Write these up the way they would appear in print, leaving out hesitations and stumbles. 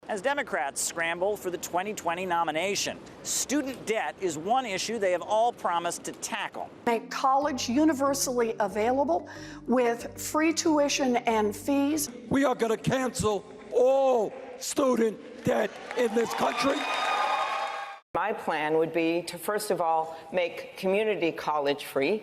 as Democrats scramble for the 2020 nomination. Student debt is one issue they have all promised to tackle. Make college universally available with free tuition and fees. We are going to cancel all student debt in this country. My plan would be to, first of all, make community college free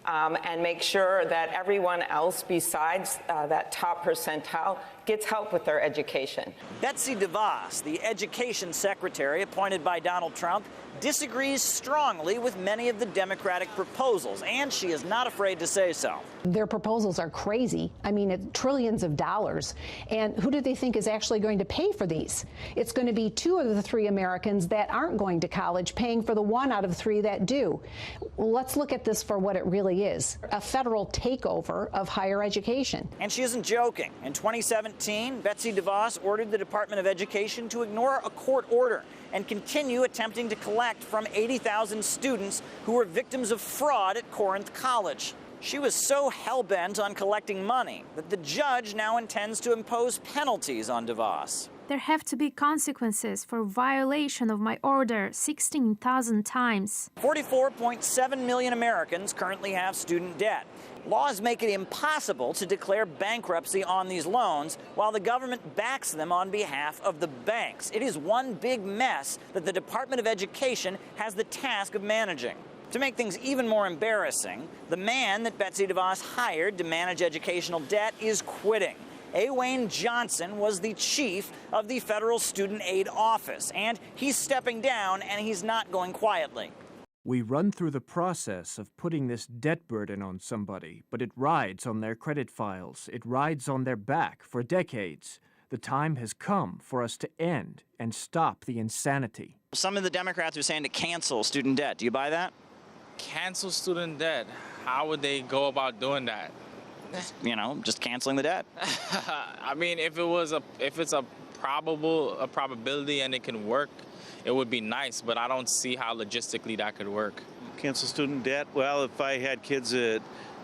and make sure that everyone else besides that top percentile gets help with their education. Betsy DeVos, the education secretary appointed by Donald Trump, disagrees strongly with many of the Democratic proposals, and she is not afraid to say so. Their proposals are crazy. I mean, it's trillions of dollars. And who do they think is actually going to pay for these? It's going to be 2 of the 3 Americans that aren't going to college paying for the 1 out of 3 that do. Let's look at this for what it really is, a federal takeover of higher education. And she isn't joking. In 2017, Betsy DeVos ordered the Department of Education to ignore a court order and continue attempting to collect from 80,000 students who were victims of fraud at Corinth College. She was so hell-bent on collecting money that the judge now intends to impose penalties on DeVos. There have to be consequences for violation of my order 16,000 times. 44.7 million Americans currently have student debt. Laws make it impossible to declare bankruptcy on these loans while the government backs them on behalf of the banks. It is one big mess that the Department of Education has the task of managing. To make things even more embarrassing, the man that Betsy DeVos hired to manage educational debt is quitting. Wayne Johnson was the chief of the Federal Student Aid Office, and he's stepping down, and he's not going quietly. We run through the process of putting this debt burden on somebody, but it rides on their credit files. It rides on their back for decades. The time has come for us to end and stop the insanity. Some of the Democrats are saying to cancel student debt. Do you buy that? Cancel student debt? How would they go about doing that? You know, just canceling the debt. I mean, if it's a probability and it can work, it would be nice, but I don't see how logistically that could work. Cancel student debt? Well, if I had kids that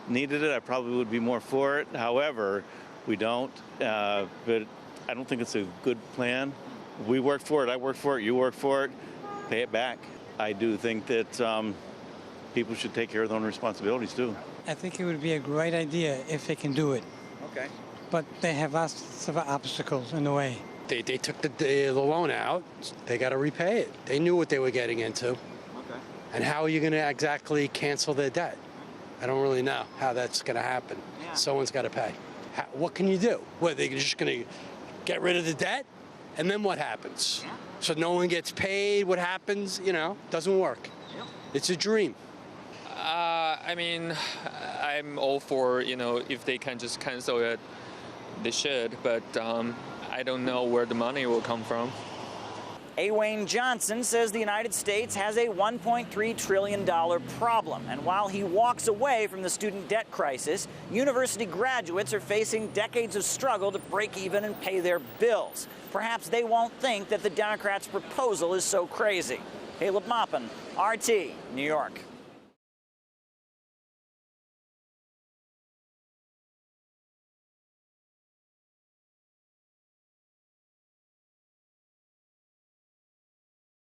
needed it, I probably would be more for it. However, we don't, but I don't think it's a good plan. We work for it, I work for it, you work for it, pay it back. I do think that people should take care of their own responsibilities too. I think it would be a great idea if they can do it. Okay. But they have lots of obstacles in the way. They took the loan out. They got to repay it. They knew what they were getting into. Okay. And how are you going to exactly cancel their debt? I don't really know how that's going to happen. Yeah. Someone's got to pay. What can you do? What, they're just going to get rid of the debt? And then what happens? Yeah. So no one gets paid. What happens? You know, doesn't work. Yep. It's a dream. I mean, I'm all for, if they can just cancel it, they should. But I don't know where the money will come from. Wayne Johnson says the United States has a $1.3 trillion problem. And while he walks away from the student debt crisis, university graduates are facing decades of struggle to break even and pay their bills. Perhaps they won't think that the Democrats' proposal is so crazy. Maupin, RT, New York.